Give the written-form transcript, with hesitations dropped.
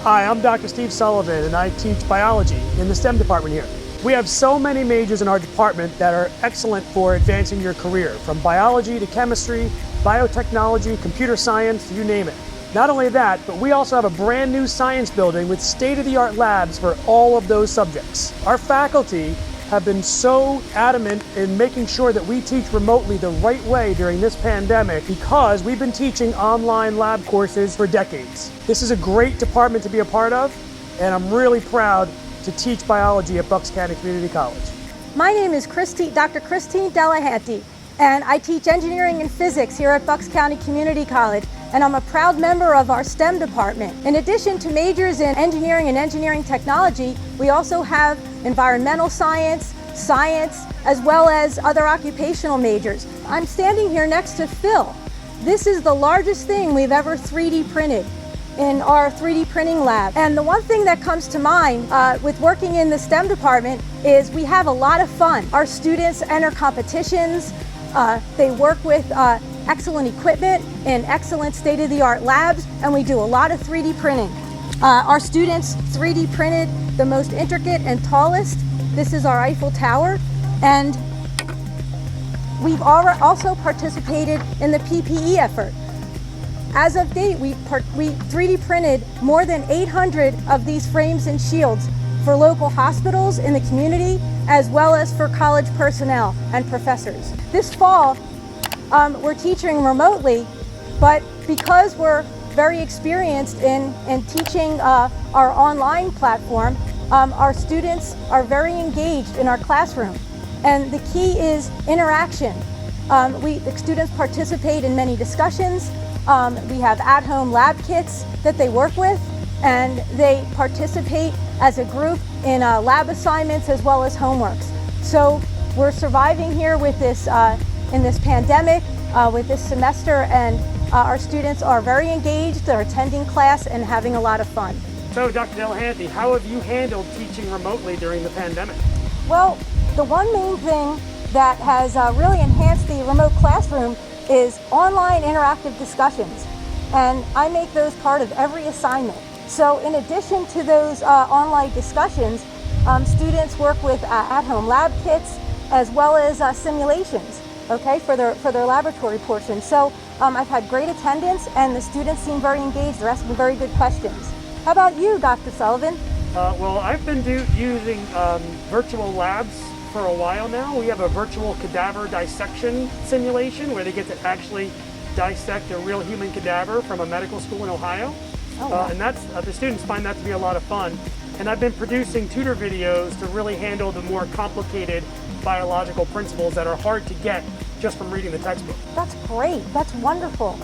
Hi, I'm Dr. Steve Sullivan, and I teach biology in the STEM department here. We have so many majors in our department that are excellent for advancing your career, from biology to chemistry, biotechnology, computer science, you name it. Not only that, but we also have a brand new science building with state-of-the-art labs for all of those subjects. Our faculty have been so adamant in making sure that we teach remotely the right way during this pandemic because we've been teaching online lab courses for decades. This is a great department to be a part of, and I'm really proud to teach biology at Bucks County Community College. My name is Dr. Christine Delahanty, and I teach engineering and physics here at Bucks County Community College, and I'm a proud member of our STEM department. In addition to majors in engineering and engineering technology, we also have environmental science, as well as other occupational majors. I'm standing here next to Phil. This is the largest thing we've ever 3D printed in our 3D printing lab. And the one thing that comes to mind with working in the STEM department is we have a lot of fun. Our students enter competitions, they work with excellent equipment in excellent state-of-the-art labs, and we do a lot of 3D printing. Our students 3D printed the most intricate and tallest. This is our Eiffel Tower, and we've also participated in the PPE effort. As of date, we 3D printed more than 800 of these frames and shields for local hospitals in the community, as well as for college personnel and professors. This fall, we're teaching remotely, but because we're very experienced in teaching our online platform, our students are very engaged in our classroom. And the key is interaction. The students participate in many discussions. We have at-home lab kits that they work with, and they participate as a group in lab assignments as well as homeworks. So we're surviving here with this in this pandemic, with this semester, and our students are very engaged, they're attending class and having a lot of fun. So Dr. Delahanty, how have you handled teaching remotely during the pandemic? Well, the one main thing that has really enhanced the remote classroom is online interactive discussions, and I make those part of every assignment. So in addition to those online discussions, students work with at-home lab kits as well as simulations, okay, for their laboratory portion. So I've had great attendance, and the students seem very engaged. They're asking very good questions. How about you, Dr. Sullivan? Well, I've been using virtual labs for a while now. We have a virtual cadaver dissection simulation where they get to actually dissect a real human cadaver from a medical school in Ohio. Oh, wow. And the students find that to be a lot of fun. And I've been producing tutor videos to really handle the more complicated biological principles that are hard to get just from reading the textbook. That's great. That's wonderful.